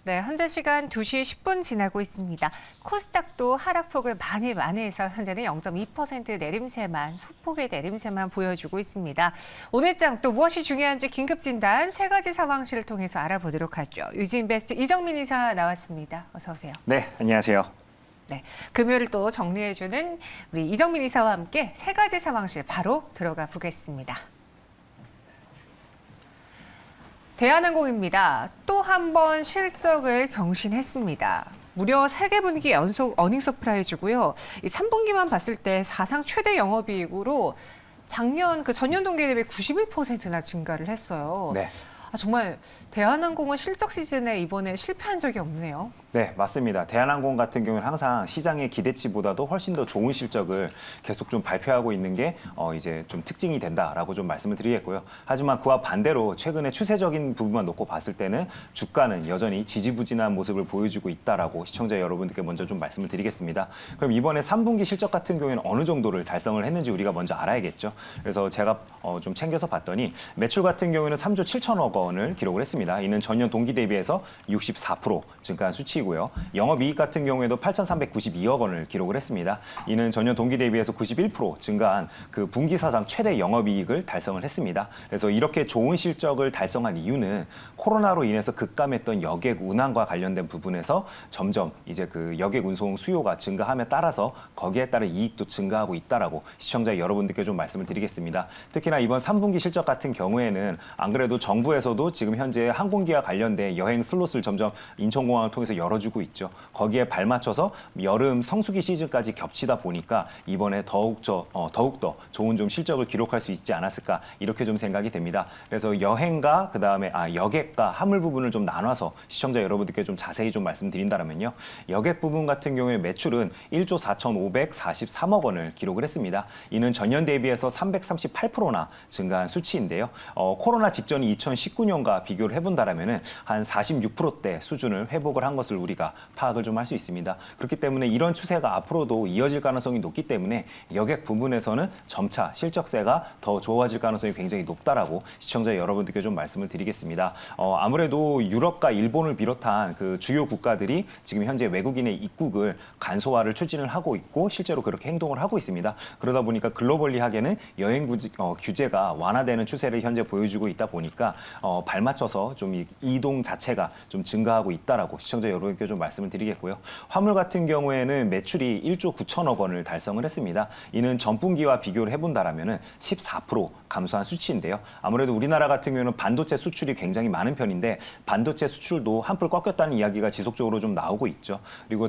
네, 현재 시간 2시 10분 지나고 있습니다. 코스닥도 하락폭을 많이 만회해서 현재는 0.2% 내림세만, 소폭의 내림세만 보여주고 있습니다. 오늘 장 또 무엇이 중요한지 긴급 진단 세 가지 상황실을 통해서 알아보도록 하죠. 유지인베스트 이정민 이사 나왔습니다. 어서 오세요. 네, 안녕하세요. 네, 금요일 또 정리해주는 우리 이정민 이사와 함께 세 가지 상황실 바로 들어가 보겠습니다. 대한항공입니다. 또 한 번 실적을 경신했습니다. 무려 3개 분기 연속 어닝 서프라이즈고요. 이 3분기만 봤을 때 사상 최대 영업이익으로 작년 전년 동기 대비 91%나 증가를 했어요. 네. 정말 대한항공은 실적 시즌에 이번에 실패한 적이 없네요. 네, 맞습니다. 대한항공 같은 경우는 항상 시장의 기대치보다도 훨씬 더 좋은 실적을 계속 좀 발표하고 있는 게 이제 좀 특징이 된다라고 좀 말씀을 드리겠고요. 하지만 그와 반대로 최근에 추세적인 부분만 놓고 봤을 때는 주가는 여전히 지지부진한 모습을 보여주고 있다라고 시청자 여러분들께 먼저 좀 말씀을 드리겠습니다. 그럼 이번에 3분기 실적 같은 경우에는 어느 정도를 달성을 했는지 우리가 먼저 알아야겠죠. 그래서 제가 좀 챙겨서 봤더니 매출 같은 경우에는 3조 7천억 원을 기록을 했습니다. 이는 전년 동기 대비해서 64% 증가한 수치이고요. 영업이익 같은 경우에도 8,392억 원을 기록을 했습니다. 이는 전년 동기 대비해서 91% 증가한 그 분기 사상 최대 영업이익을 달성을 했습니다. 그래서 이렇게 좋은 실적을 달성한 이유는 코로나로 인해서 급감했던 여객 운항과 관련된 부분에서 점점 이제 그 여객 운송 수요가 증가함에 따라서 거기에 따른 이익도 증가하고 있다라고 시청자 여러분들께 좀 말씀을 드리겠습니다. 특히나 이번 3분기 실적 같은 경우에는 안 그래도 정부에서도 지금 현재 항공기와 관련된 여행 슬롯을 점점 인천공항을 통해서 열어주고 있죠. 거기에 발맞춰서 여름 성수기 시즌까지 겹치다 보니까 이번에 더욱더 좋은 좀 실적을 기록할 수 있지 않았을까 이렇게 좀 생각이 됩니다. 그래서 여행과 그다음에 여객과 화물 부분을 좀 나눠서 시청자 여러분들께 좀 자세히 좀 말씀드린다면요. 여객 부분 같은 경우에 매출은 1조 4,543억 원을 기록을 했습니다. 이는 전년 대비해서 338%나 증가한 수치인데요. 코로나 직전인 2019년과 비교를 해본다라면은 한 46%대 수준을 회복을 한 것을 우리가 파악을 좀 할 수 있습니다. 그렇기 때문에 이런 추세가 앞으로도 이어질 가능성이 높기 때문에 여객 부분에서는 점차 실적세가 더 좋아질 가능성이 굉장히 높다라고 시청자 여러분들께 좀 말씀을 드리겠습니다. 아무래도 유럽과 일본을 비롯한 그 주요 국가들이 지금 현재 외국인의 입국을 간소화를 추진을 하고 있고 실제로 그렇게 행동을 하고 있습니다. 그러다 보니까 글로벌리하게는 여행 규제가 완화되는 추세를 현재 보여주고 있다 보니까 발맞춰서 좀 이동 자체가 좀 증가하고 있다라고 시청자 여러분께 좀 말씀을 드리겠고요. 화물 같은 경우에는 매출이 1조 9천억 원을 달성을 했습니다. 이는 전분기와 비교를 해본다라면은 14% 감소한 수치인데요. 아무래도 우리나라 같은 경우는 반도체 수출이 굉장히 많은 편인데 반도체 수출도 한풀 꺾였다는 이야기가 지속적으로 좀 나오고 있죠. 그리고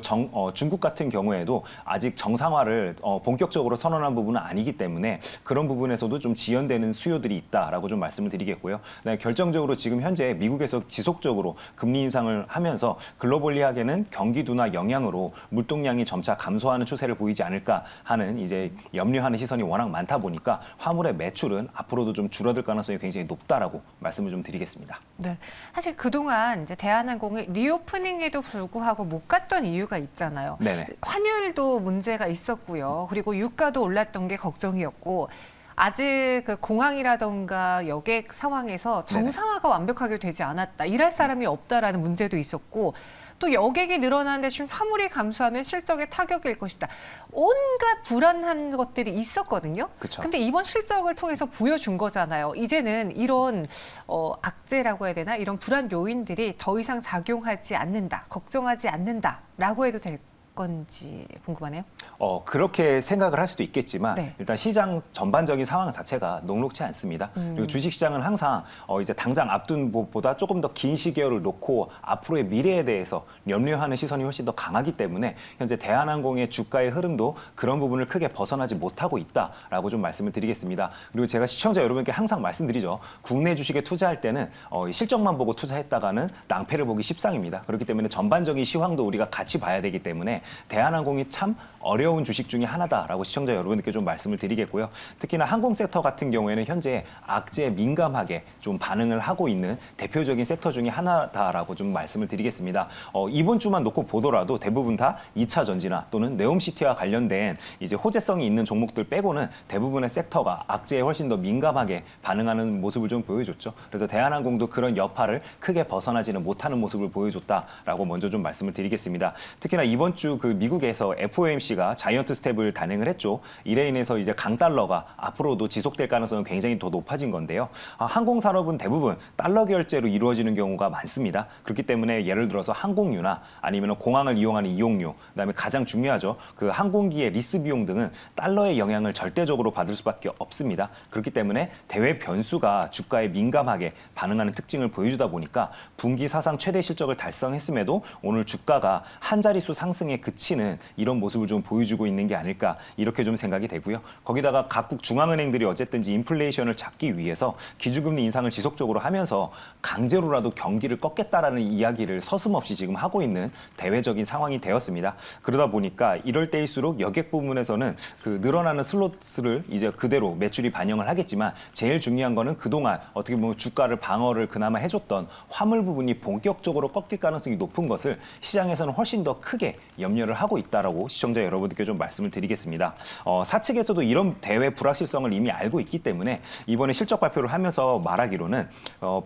중국 같은 경우에도 아직 정상화를 본격적으로 선언한 부분은 아니기 때문에 그런 부분에서도 좀 지연되는 수요들이 있다라고 좀 말씀을 드리겠고요. 결정적으로 지금 현재 미국에서 지속적으로 금리 인상을 하면서 글로벌리하게는 경기 둔화 영향으로 물동량이 점차 감소하는 추세를 보이지 않을까 하는 이제 염려하는 시선이 워낙 많다 보니까 화물의 매출은 앞으로도 좀 줄어들 가능성이 굉장히 높다라고 말씀을 좀 드리겠습니다. 네, 사실 그동안 이제 대한항공이 리오프닝에도 불구하고 못 갔던 이유가 있잖아요. 네네. 환율도 문제가 있었고요. 그리고 유가도 올랐던 게 걱정이었고 아직 그 공항이라던가 여객 상황에서 정상화가 완벽하게 되지 않았다. 일할 사람이 없다라는 문제도 있었고 또 여객이 늘어나는데 지금 화물이 감소하면 실적에 타격일 것이다. 온갖 불안한 것들이 있었거든요. 그쵸. 근데 이번 실적을 통해서 보여준 거잖아요. 이제는 이런 악재라고 해야 되나? 이런 불안 요인들이 더 이상 작용하지 않는다. 걱정하지 않는다라고 해도 될 건지 궁금하네요. 그렇게 생각을 할 수도 있겠지만 네. 일단 시장 전반적인 상황 자체가 녹록치 않습니다. 그리고 주식시장은 항상 이제 당장 앞둔 보다 조금 더 긴 시계열을 놓고 앞으로의 미래에 대해서 염려하는 시선이 훨씬 더 강하기 때문에 현재 대한항공의 주가의 흐름도 그런 부분을 크게 벗어나지 못하고 있다라고 좀 말씀을 드리겠습니다. 그리고 제가 시청자 여러분께 항상 말씀드리죠. 국내 주식에 투자할 때는 실적만 보고 투자했다가는 낭패를 보기 십상입니다. 그렇기 때문에 전반적인 시황도 우리가 같이 봐야 되기 때문에 대한항공이 참 어려운 주식 중에 하나다라고 시청자 여러분들께 좀 말씀을 드리겠고요. 특히나 항공 섹터 같은 경우에는 현재 악재에 민감하게 좀 반응을 하고 있는 대표적인 섹터 중에 하나다라고 좀 말씀을 드리겠습니다. 이번 주만 놓고 보더라도 대부분 다 2차 전지나 또는 네옴시티와 관련된 이제 호재성이 있는 종목들 빼고는 대부분의 섹터가 악재에 훨씬 더 민감하게 반응하는 모습을 좀 보여줬죠. 그래서 대한항공도 그런 여파를 크게 벗어나지는 못하는 모습을 보여줬다라고 먼저 좀 말씀을 드리겠습니다. 특히나 이번 주 그 미국에서 FOMC가 자이언트 스텝을 단행을 했죠. 이래 인해서 이제 강달러가 앞으로도 지속될 가능성은 굉장히 더 높아진 건데요. 항공산업은 대부분 달러 결제로 이루어지는 경우가 많습니다. 그렇기 때문에 예를 들어서 항공유나 아니면 공항을 이용하는 이용료, 그다음에 가장 중요하죠. 그 항공기의 리스 비용 등은 달러의 영향을 절대적으로 받을 수밖에 없습니다. 그렇기 때문에 대외 변수가 주가에 민감하게 반응하는 특징을 보여주다 보니까 분기 사상 최대 실적을 달성했음에도 오늘 주가가 한 자릿수 상승에 그치는 이런 모습을 좀 보여주고 있는 게 아닐까 이렇게 좀 생각이 되고요. 거기다가 각국 중앙은행들이 어쨌든지 인플레이션을 잡기 위해서 기준금리 인상을 지속적으로 하면서 강제로라도 경기를 꺾겠다라는 이야기를 서슴없이 지금 하고 있는 대외적인 상황이 되었습니다. 그러다 보니까 이럴 때일수록 여객 부분에서는 그 늘어나는 슬롯을 이제 그대로 매출이 반영을 하겠지만 제일 중요한 거는 그동안 어떻게 보면 주가를 방어를 그나마 해줬던 화물 부분이 본격적으로 꺾일 가능성이 높은 것을 시장에서는 훨씬 더 크게 염려를 하고 있다라고 시청자 여러분들께 좀 말씀을 드리겠습니다. 사측에서도 이런 대외 불확실성을 이미 알고 있기 때문에 이번에 실적 발표를 하면서 말하기로는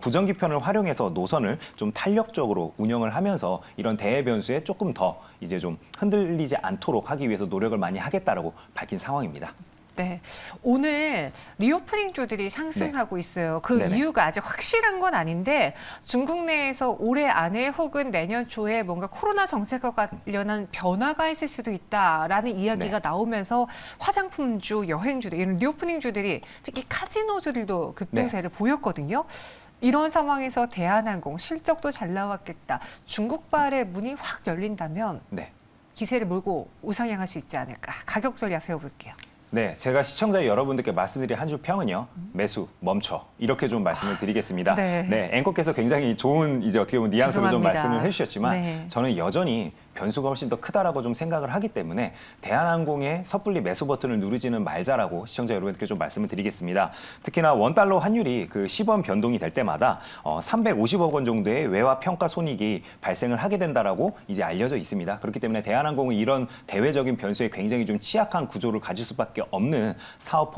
부정기편을 활용해서 노선을 좀 탄력적으로 운영을 하면서 이런 대외 변수에 조금 더 이제 좀 흔들리지 않도록 하기 위해서 노력을 많이 하겠다라고 밝힌 상황입니다. 네, 오늘 리오프닝 주들이 상승하고 있어요. 그 네네. 이유가 아직 확실한 건 아닌데 중국 내에서 올해 안에 혹은 내년 초에 뭔가 코로나 정책과 관련한 변화가 있을 수도 있다라는 이야기가 나오면서 화장품주, 여행주들, 이런 리오프닝 주들이 특히 카지노주들도 급등세를 보였거든요. 이런 상황에서 대한항공 실적도 잘 나왔겠다. 중국발의 문이 확 열린다면 네. 기세를 몰고 우상향할 수 있지 않을까. 가격 전략 세워볼게요. 네, 제가 시청자 여러분들께 말씀드린 한 줄 평은요. 매수, 멈춰. 이렇게 좀 말씀을 드리겠습니다. 네. 앵커께서 굉장히 좋은 이제 어떻게 보면 뉘앙스로 좀 죄송합니다. 말씀을 해주셨지만 네. 저는 여전히 변수가 훨씬 더 크다라고 좀 생각을 하기 때문에 대한항공의 섣불리 매수 버튼을 누르지는 말자라고 시청자 여러분께 좀 말씀을 드리겠습니다. 특히나 원달러 환율이 그 10원 변동이 될 때마다 350억 원 정도의 외화 평가 손익이 발생을 하게 된다라고 이제 알려져 있습니다. 그렇기 때문에 대한항공은 이런 대외적인 변수에 굉장히 좀 취약한 구조를 가질 수밖에 없는 사업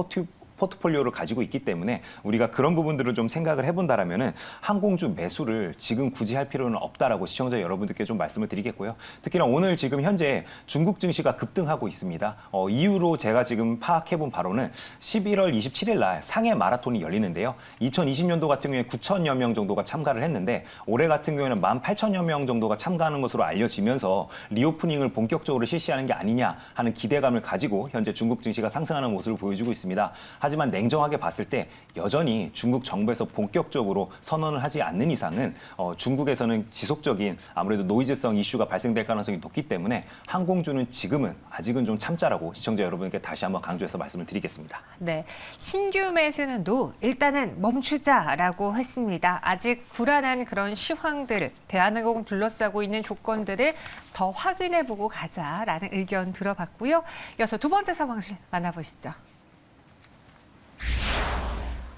포트폴리오를 가지고 있기 때문에 우리가 그런 부분들을 좀 생각을 해본다라면은 항공주 매수를 지금 굳이 할 필요는 없다라고 시청자 여러분들께 좀 말씀을 드리겠고요. 특히나 오늘 지금 현재 중국 증시가 급등하고 있습니다. 이유로 제가 지금 파악해본 바로는 11월 27일 날 상해 마라톤이 열리는데요. 2020년도 같은 경우에 9천여 명 정도가 참가를 했는데 올해 같은 경우에는 18,000여 명 정도가 참가하는 것으로 알려지면서 리오프닝을 본격적으로 실시하는 게 아니냐 하는 기대감을 가지고 현재 중국 증시가 상승하는 모습을 보여주고 있습니다. 하지만 냉정하게 봤을 때 여전히 중국 정부에서 본격적으로 선언을 하지 않는 이상은 중국에서는 지속적인 아무래도 노이즈성 이슈가 발생될 가능성이 높기 때문에 항공주는 지금은 아직은 좀 참자라고 시청자 여러분께 다시 한번 강조해서 말씀을 드리겠습니다. 네, 신규 매수는도 일단은 멈추자라고 했습니다. 아직 불안한 그런 시황들, 대한항공 둘러싸고 있는 조건들을 더 확인해보고 가자라는 의견 들어봤고요. 이어서 두 번째 상황실 만나보시죠.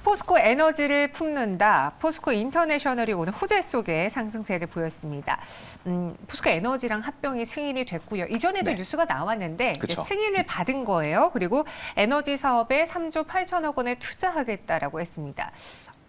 포스코 에너지를 품는다. 포스코 인터내셔널이 오늘 호재 속에 상승세를 보였습니다. 포스코 에너지랑 합병이 승인이 됐고요. 이전에도 뉴스가 나왔는데 이제 승인을 받은 거예요. 그리고 에너지 사업에 3조 8천억 원에 투자하겠다라고 했습니다.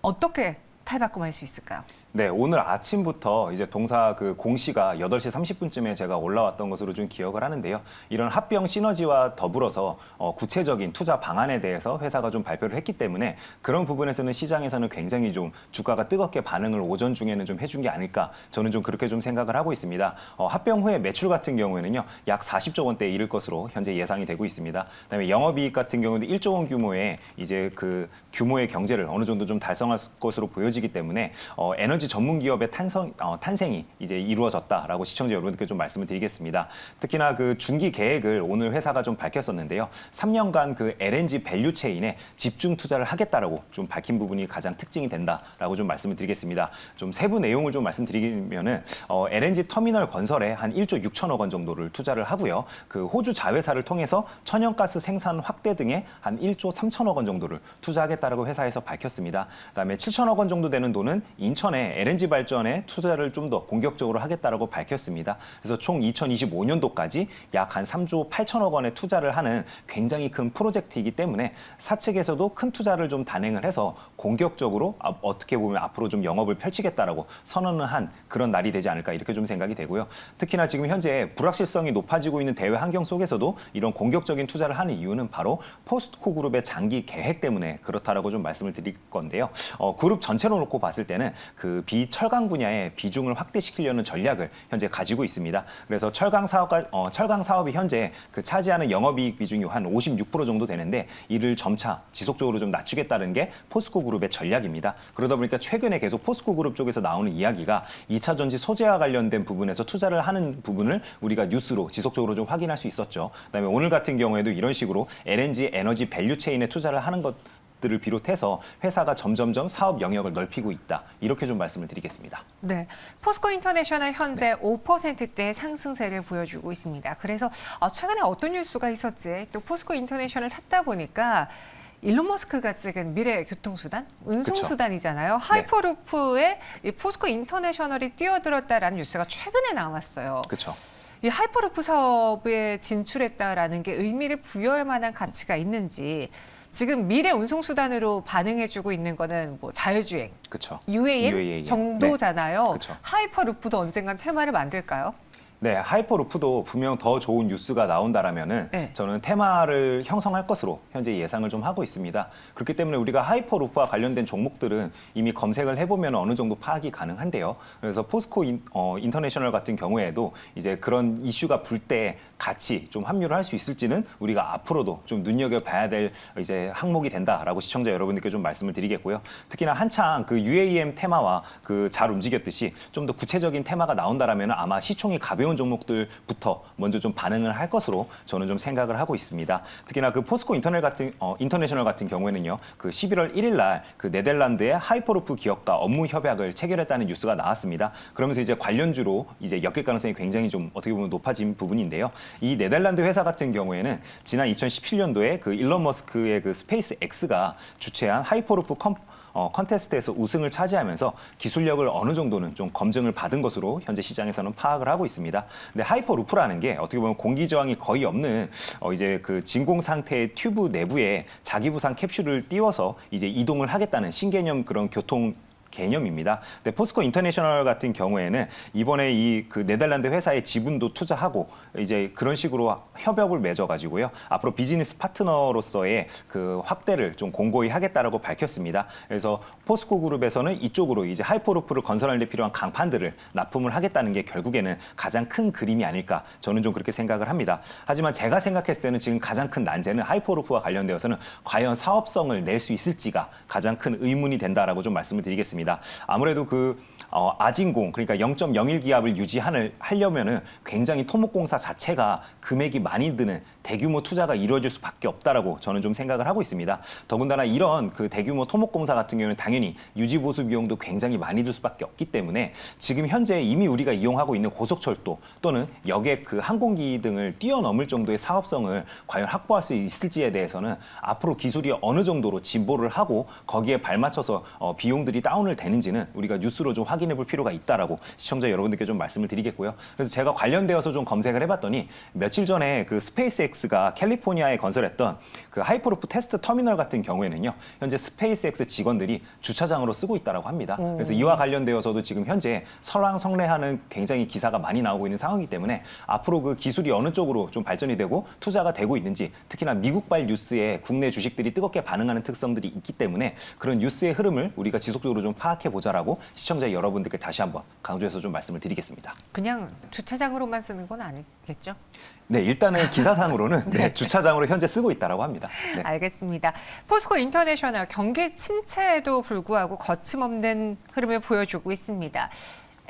어떻게 탈바꿈할 수 있을까요? 네, 오늘 아침부터 이제 동사 그 공시가 8시 30분쯤에 제가 올라왔던 것으로 좀 기억을 하는데요. 이런 합병 시너지와 더불어서 구체적인 투자 방안에 대해서 회사가 좀 발표를 했기 때문에 그런 부분에서는 시장에서는 굉장히 좀 주가가 뜨겁게 반응을 오전 중에는 좀 해준 게 아닐까 저는 좀 그렇게 좀 생각을 하고 있습니다. 합병 후에 매출 같은 경우에는요, 약 40조 원대에 이를 것으로 현재 예상이 되고 있습니다. 그다음에 영업이익 같은 경우는 1조 원 규모의 이제 그 규모의 경제를 어느 정도 좀 달성할 것으로 보여지기 때문에 에너지 에너지 전문 기업의 탄생이 이제 이루어졌다라고 시청자 여러분들께 좀 말씀을 드리겠습니다. 특히나 그 중기 계획을 오늘 회사가 좀 밝혔었는데요. 3년간 그 LNG 밸류 체인에 집중 투자를 하겠다라고 좀 밝힌 부분이 가장 특징이 된다라고 좀 말씀을 드리겠습니다. 좀 세부 내용을 좀 말씀드리면은 LNG 터미널 건설에 한 1조 6천억 원 정도를 투자를 하고요. 그 호주 자회사를 통해서 천연가스 생산 확대 등에 한 1조 3천억 원 정도를 투자하겠다라고 회사에서 밝혔습니다. 그다음에 7천억 원 정도 되는 돈은 인천의 LNG 발전에 투자를 좀 더 공격적으로 하겠다라고 밝혔습니다. 그래서 총 2025년도까지 약 한 3조 8천억 원의 투자를 하는 굉장히 큰 프로젝트이기 때문에 사측에서도 큰 투자를 좀 단행을 해서 공격적으로 어떻게 보면 앞으로 좀 영업을 펼치겠다라고 선언을 한 그런 날이 되지 않을까 이렇게 좀 생각이 되고요. 특히나 지금 현재 불확실성이 높아지고 있는 대외 환경 속에서도 이런 공격적인 투자를 하는 이유는 바로 포스트코 그룹의 장기 계획 때문에 그렇다라고 좀 말씀을 드릴 건데요. 그룹 전체로 놓고 봤을 때는 그 비철강 분야의 비중을 확대시키려는 전략을 현재 가지고 있습니다. 그래서 철강 사업이 현재 그 차지하는 영업이익 비중이 한 56% 정도 되는데 이를 점차 지속적으로 좀 낮추겠다는 게 포스코 그룹의 전략입니다. 그러다 보니까 최근에 계속 포스코 그룹 쪽에서 나오는 이야기가 2차 전지 소재와 관련된 부분에서 투자를 하는 부분을 우리가 뉴스로 지속적으로 좀 확인할 수 있었죠. 그다음에 오늘 같은 경우에도 이런 식으로 LNG 에너지 밸류 체인에 투자를 하는 것들을 비롯해서 회사가 점점점 사업 영역을 넓히고 있다. 이렇게 좀 말씀을 드리겠습니다. 네, 포스코 인터내셔널 현재 5%대 상승세를 보여주고 있습니다. 그래서 최근에 어떤 뉴스가 있었지? 또 포스코 인터내셔널 찾다 보니까 일론 머스크가 찍은 미래 교통수단, 운송수단이잖아요. 하이퍼루프에 이 포스코 인터내셔널이 뛰어들었다라는 뉴스가 최근에 나왔어요. 그렇죠. 이 하이퍼루프 사업에 진출했다라는 게 의미를 부여할 만한 가치가 있는지 지금 미래 운송수단으로 반응해주고 있는 거는 뭐 자율주행, 그렇죠. UAM 정도잖아요. 그쵸. 하이퍼루프도 언젠간 테마를 만들까요? 네, 하이퍼루프도 분명 더 좋은 뉴스가 나온다라면은 네. 저는 테마를 형성할 것으로 현재 예상을 좀 하고 있습니다. 그렇기 때문에 우리가 하이퍼루프와 관련된 종목들은 이미 검색을 해보면 어느 정도 파악이 가능한데요. 그래서 포스코 인터내셔널 같은 경우에도 이제 그런 이슈가 불 때 같이 좀 합류를 할 수 있을지는 우리가 앞으로도 좀 눈여겨봐야 될 이제 항목이 된다라고 시청자 여러분들께 좀 말씀을 드리겠고요. 특히나 한창 그 UAM 테마와 그 잘 움직였듯이 좀 더 구체적인 테마가 나온다라면 아마 시총이 가벼운 종목들부터 먼저 좀 반응을 할 것으로 저는 좀 생각을 하고 있습니다. 특히나 그 포스코 인터내셔널 같은 경우에는요, 그 11월 1일 날 그 네덜란드의 하이퍼루프 기업과 업무 협약을 체결했다는 뉴스가 나왔습니다. 그러면서 이제 관련주로 이제 엮일 가능성이 굉장히 좀 어떻게 보면 높아진 부분인데요. 이 네덜란드 회사 같은 경우에는 지난 2017년도에 그 일론 머스크의 그 스페이스 X가 주최한 하이퍼루프 컨테스트에서 우승을 차지하면서 기술력을 어느 정도는 좀 검증을 받은 것으로 현재 시장에서는 파악을 하고 있습니다. 근데 하이퍼루프라는 게 어떻게 보면 공기 저항이 거의 없는 이제 그 진공 상태의 튜브 내부에 자기부상 캡슐을 띄워서 이제 이동을 하겠다는 신개념 그런 교통 개념입니다. 근데 포스코 인터내셔널 같은 경우에는 이번에 이 그 네덜란드 회사의 지분도 투자하고 이제 그런 식으로 협약을 맺어가지고요. 앞으로 비즈니스 파트너로서의 그 확대를 좀 공고히 하겠다라고 밝혔습니다. 그래서 포스코 그룹에서는 이쪽으로 이제 하이퍼루프를 건설하는 데 필요한 강판들을 납품을 하겠다는 게 결국에는 가장 큰 그림이 아닐까 저는 좀 그렇게 생각을 합니다. 하지만 제가 생각했을 때는 지금 가장 큰 난제는 하이퍼루프와 관련되어서는 과연 사업성을 낼 수 있을지가 가장 큰 의문이 된다라고 좀 말씀을 드리겠습니다. 아무래도 그 아진공 그러니까 0.01 기압을 유지하려면은 굉장히 토목공사 자체가 금액이 많이 드는 대규모 투자가 이루어질 수밖에 없다라고 저는 좀 생각을 하고 있습니다. 더군다나 이런 그 대규모 토목공사 같은 경우는 당연히 유지 보수 비용도 굉장히 많이 들 수밖에 없기 때문에 지금 현재 이미 우리가 이용하고 있는 고속철도 또는 여객 그 항공기 등을 뛰어넘을 정도의 사업성을 과연 확보할 수 있을지에 대해서는 앞으로 기술이 어느 정도로 진보를 하고 거기에 발맞춰서 비용들이 다운을 되는지는 우리가 뉴스로 좀 확인해 볼 필요가 있다라고 시청자 여러분들께 좀 말씀을 드리겠고요. 그래서 제가 관련되어서 좀 검색을 해봤더니 며칠 전에 그 스페이스X가 캘리포니아에 건설했던 그 하이퍼루프 테스트 터미널 같은 경우에는요, 현재 스페이스X 직원들이 주차장으로 쓰고 있다라고 합니다. 그래서 이와 관련되어서도 지금 현재 설왕설래하는 굉장히 기사가 많이 나오고 있는 상황이기 때문에 앞으로 그 기술이 어느 쪽으로 좀 발전이 되고 투자가 되고 있는지 특히나 미국발 뉴스에 국내 주식들이 뜨겁게 반응하는 특성들이 있기 때문에 그런 뉴스의 흐름을 우리가 지속적으로 좀 파악해 보자라고 시청자 여러분들께 다시 한번 강조해서 좀 말씀을 드리겠습니다. 그냥 주차장으로만 쓰는 건 아니겠죠? 네, 일단은 기사상으로는 네, 주차장으로 현재 쓰고 있다라고 합니다. 네. 알겠습니다. 포스코 인터내셔널 경기 침체에도 불구하고 거침없는 흐름을 보여주고 있습니다.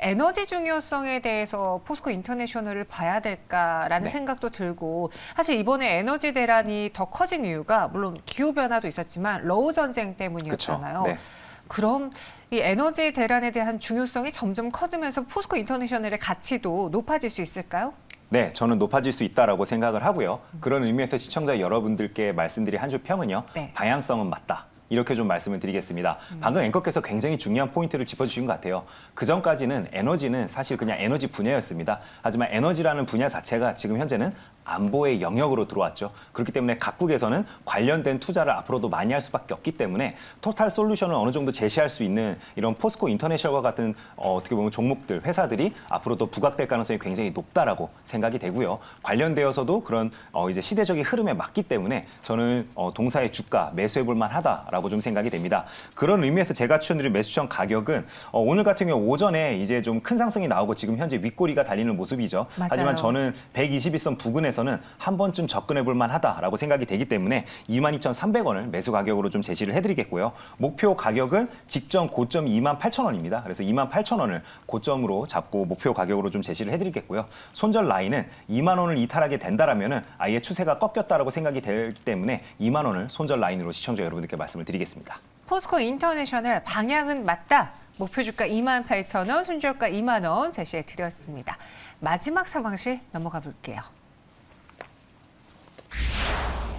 에너지 중요성에 대해서 포스코 인터내셔널을 봐야 될까라는 네. 생각도 들고 사실 이번에 에너지 대란이 더 커진 이유가 물론 기후 변화도 있었지만 러우 전쟁 때문이었잖아요. 그쵸. 네. 그럼 이 에너지 대란에 대한 중요성이 점점 커지면서 포스코 인터내셔널의 가치도 높아질 수 있을까요? 네, 저는 높아질 수 있다라고 생각을 하고요. 그런 의미에서 시청자 여러분들께 말씀드린 한 줄 평은요. 네. 방향성은 맞다. 이렇게 좀 말씀을 드리겠습니다. 방금 앵커께서 굉장히 중요한 포인트를 짚어주신 것 같아요. 그전까지는 에너지는 사실 그냥 에너지 분야였습니다. 하지만 에너지라는 분야 자체가 지금 현재는 안보의 영역으로 들어왔죠. 그렇기 때문에 각국에서는 관련된 투자를 앞으로도 많이 할 수밖에 없기 때문에 토탈 솔루션을 어느 정도 제시할 수 있는 이런 포스코 인터내셔널과 같은 어떻게 보면 종목들, 회사들이 앞으로도 부각될 가능성이 굉장히 높다라고 생각이 되고요. 관련되어서도 그런 이제 시대적인 흐름에 맞기 때문에 저는 동사의 주가 매수해 볼 만하다라고 좀 생각이 됩니다. 그런 의미에서 제가 추천드린 매수청 가격은 오늘 같은 경우 오전에 이제 좀 큰 상승이 나오고 지금 현재 윗꼬리가 달리는 모습이죠. 맞아요. 하지만 저는 121선 부근에서는 한 번쯤 접근해 볼 만하다라고 생각이 되기 때문에 22,300원을 매수 가격으로 좀 제시를 해드리겠고요. 목표 가격은 직전 고점이 28,000원입니다. 그래서 28,000원을 고점으로 잡고 목표 가격으로 좀 제시를 해드리겠고요. 손절 라인은 2만 원을 이탈하게 된다라면은 아예 추세가 꺾였다라고 생각이 되기 때문에 2만 원을 손절 라인으로 시청자 여러분들께 말씀을 드리겠습니다. 포스코 인터내셔널 방향은 맞다. 목표 주가 28,000원, 손절가 2만 원 제시해 드렸습니다. 마지막 상황실 넘어가 볼게요.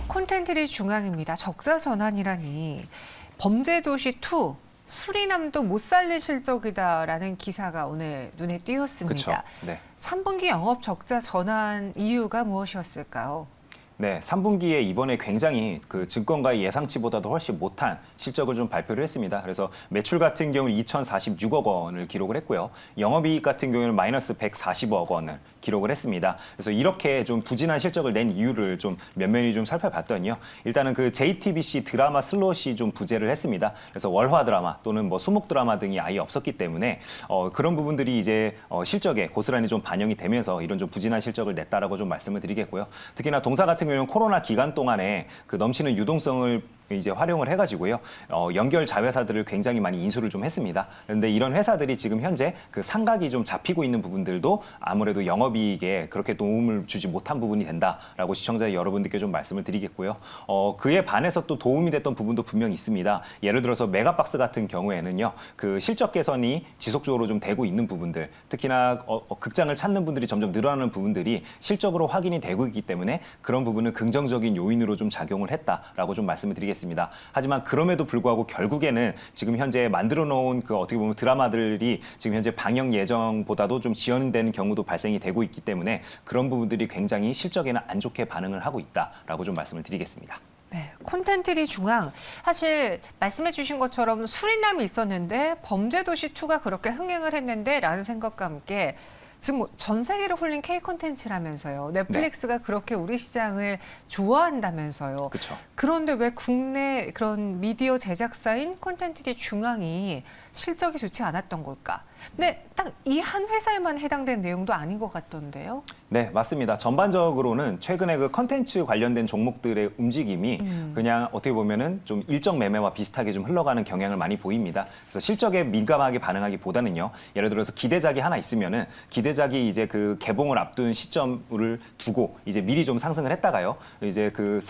콘텐츠리 중앙입니다. 적자 전환이라니 범죄도시 2 수리남도 못 살릴 실적이다라는 기사가 오늘 눈에 띄었습니다. 그렇죠. 네. 3분기 영업 적자 전환 이유가 무엇이었을까요? 네, 3분기에 이번에 굉장히 그 증권가의 예상치보다도 훨씬 못한 실적을 좀 발표를 했습니다. 그래서 매출 같은 경우는 2,046억 원을 기록을 했고요. 영업이익 같은 경우는 마이너스 140억 원을 기록을 했습니다. 그래서 이렇게 좀 부진한 실적을 낸 이유를 좀 면면히 좀 살펴봤더니요. 일단은 그 JTBC 드라마 슬롯이 좀 부재를 했습니다. 그래서 월화 드라마 또는 뭐 수목 드라마 등이 아예 없었기 때문에 그런 부분들이 이제 실적에 고스란히 좀 반영이 되면서 이런 좀 부진한 실적을 냈다라고 좀 말씀을 드리겠고요. 특히나 동사 같은 경우는 코로나 기간 동안에 그 넘치는 유동성을 이제 활용을 해가지고요. 연결 자회사들을 굉장히 많이 인수를 좀 했습니다. 그런데 이런 회사들이 지금 현재 그 상각이 좀 잡히고 있는 부분들도 아무래도 영업이익에 그렇게 도움을 주지 못한 부분이 된다라고 시청자 여러분들께 좀 말씀을 드리겠고요. 그에 반해서 또 도움이 됐던 부분도 분명히 있습니다. 예를 들어서 메가박스 같은 경우에는요. 그 실적 개선이 지속적으로 좀 되고 있는 부분들, 특히나 극장을 찾는 분들이 점점 늘어나는 부분들이 실적으로 확인이 되고 있기 때문에 그런 부분은 긍정적인 요인으로 좀 작용을 했다라고 좀 말씀을 드리겠습니다. 하지만 그럼에도 불구하고 결국에는 지금 현재 만들어 놓은 그 어떻게 보면 드라마들이 지금 현재 방영 예정보다도 좀 지연되는 경우도 발생이 되고 있기 때문에 그런 부분들이 굉장히 실적에는 안 좋게 반응을 하고 있다라고 좀 말씀을 드리겠습니다. 네, 콘텐츠리 중앙 사실 말씀해 주신 것처럼 수리남이 있었는데 범죄도시 2가 그렇게 흥행을 했는데 라는 생각과 함께 지금 전 세계를 홀린 K 콘텐츠라면서요. 넷플릭스가 그렇게 우리 시장을 좋아한다면서요. 그렇죠. 그런데 왜 국내 그런 미디어 제작사인 콘텐츠리 중앙이 실적이 좋지 않았던 걸까? 근데 딱 이 한 회사에만 해당된 내용도 아닌 것 같던데요. 네, 맞습니다. 전반적으로는 최근에 그 컨텐츠 관련된 종목들의 움직임이 그냥 어떻게 보면은 좀 일정 매매와 비슷하게 좀 흘러가는 경향을 많이 보입니다. 그래서 실적에 민감하게 반응하기보다는요. 예를 들어서 기대작이 하나 있으면은 기대작이 이제 그 개봉을 앞둔 시점을 두고 이제 미리 좀 상승을 했다가요. 이제 그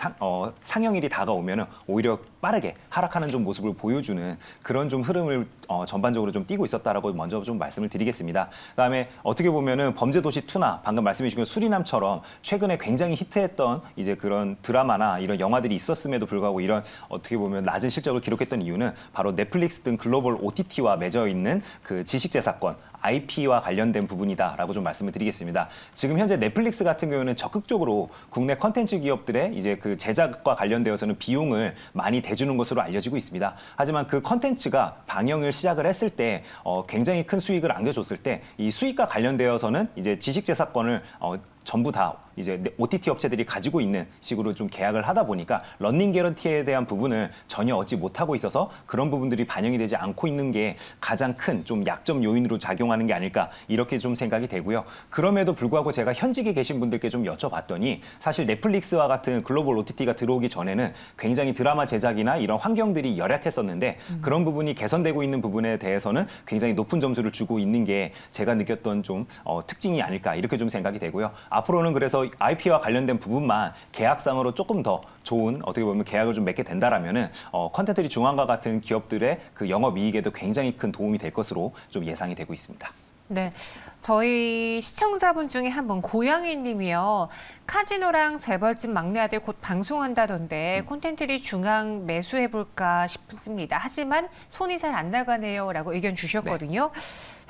상영일이 다가오면은 오히려 빠르게 하락하는 좀 모습을 보여주는 그런 좀 흐름을 전반적으로 좀 띄고 있었다라고 먼저 좀 말씀을 드리겠습니다. 그다음에 어떻게 보면은 범죄도시 2나 방금 말씀해 주신 수리남처럼 최근에 굉장히 히트했던 이제 그런 드라마나 이런 영화들이 있었음에도 불구하고 이런 어떻게 보면 낮은 실적을 기록했던 이유는 바로 넷플릭스 등 글로벌 OTT와 맺어 있는 그 지식재산권 IP와 관련된 부분이다라고 좀 말씀을 드리겠습니다. 지금 현재 넷플릭스 같은 경우는 적극적으로 국내 컨텐츠 기업들의 이제 그 제작과 관련되어서는 비용을 많이 대주는 것으로 알려지고 있습니다. 하지만 그 컨텐츠가 방영을 시작을 했을 때 굉장히 큰 수익을 안겨줬을 때 이 수익과 관련되어서는 이제 지식재산권을 전부 다 이제 OTT 업체들이 가지고 있는 식으로 좀 계약을 하다 보니까 런닝 개런티에 대한 부분을 전혀 얻지 못하고 있어서 그런 부분들이 반영이 되지 않고 있는 게 가장 큰 좀 약점 요인으로 작용하는 게 아닐까 이렇게 좀 생각이 되고요. 그럼에도 불구하고 제가 현직에 계신 분들께 좀 여쭤봤더니 사실 넷플릭스와 같은 글로벌 OTT가 들어오기 전에는 굉장히 드라마 제작이나 이런 환경들이 열악했었는데 그런 부분이 개선되고 있는 부분에 대해서는 굉장히 높은 점수를 주고 있는 게 제가 느꼈던 좀 특징이 아닐까 이렇게 좀 생각이 되고요. 앞으로는 그래서 IP와 관련된 부분만 계약상으로 조금 더 좋은 어떻게 보면 계약을 좀 맺게 된다라면은 컨텐츠리 중앙과 같은 기업들의 그 영업 이익에도 굉장히 큰 도움이 될 것으로 좀 예상이 되고 있습니다. 네, 저희 시청자분 중에 한 분 고양이님이요. 카지노랑 재벌집 막내 아들 곧 방송한다던데 콘텐츠리 중앙 매수해볼까 싶습니다. 하지만 손이 잘 안 나가네요라고 의견 주셨거든요.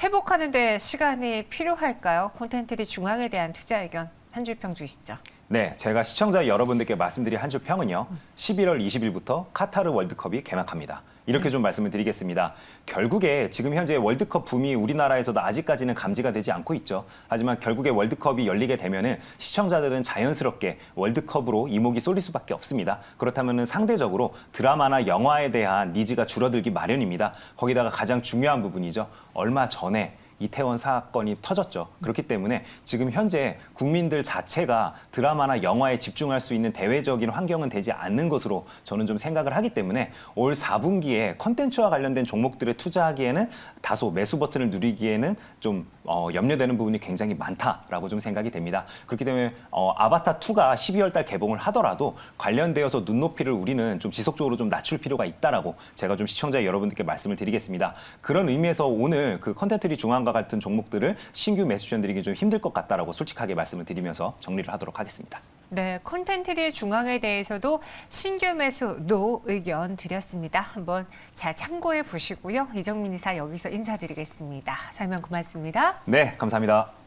회복하는데 시간이 필요할까요? 콘텐츠리 중앙에 대한 투자 의견 한 줄 평 주시죠. 네, 제가 시청자 여러분들께 말씀드린 한 줄 평은요. 11월 20일부터 카타르 월드컵이 개막합니다. 이렇게 좀 말씀을 드리겠습니다. 결국에 지금 현재 월드컵 붐이 우리나라에서도 아직까지는 감지가 되지 않고 있죠. 하지만 결국에 월드컵이 열리게 되면은 시청자들은 자연스럽게 월드컵으로 이목이 쏠릴 수밖에 없습니다. 그렇다면은 상대적으로 드라마나 영화에 대한 니즈가 줄어들기 마련입니다. 거기다가 가장 중요한 부분이죠. 얼마 전에 이태원 사건이 터졌죠. 그렇기 때문에 지금 현재 국민들 자체가 드라마나 영화에 집중할 수 있는 대외적인 환경은 되지 않는 것으로 저는 좀 생각을 하기 때문에 올 4분기에 컨텐츠와 관련된 종목들에 투자하기에는 다소 매수 버튼을 누리기에는 좀 염려되는 부분이 굉장히 많다라고 좀 생각이 됩니다. 그렇기 때문에 아바타 2가 12월 달 개봉을 하더라도 관련되어서 눈높이를 우리는 좀 지속적으로 좀 낮출 필요가 있다라고 제가 좀 시청자 여러분들께 말씀을 드리겠습니다. 그런 의미에서 오늘 그 컨텐츠리 중앙과 같은 종목들을 신규 매수 추천드리기 좀 힘들 것 같다라고 솔직하게 말씀을 드리면서 정리를 하도록 하겠습니다. 네, 콘텐츠리 중앙에 대해서도 신규 매수 노 의견 드렸습니다. 한번 잘 참고해 보시고요. 이정민 이사 여기서 인사드리겠습니다. 설명 고맙습니다. 네, 감사합니다.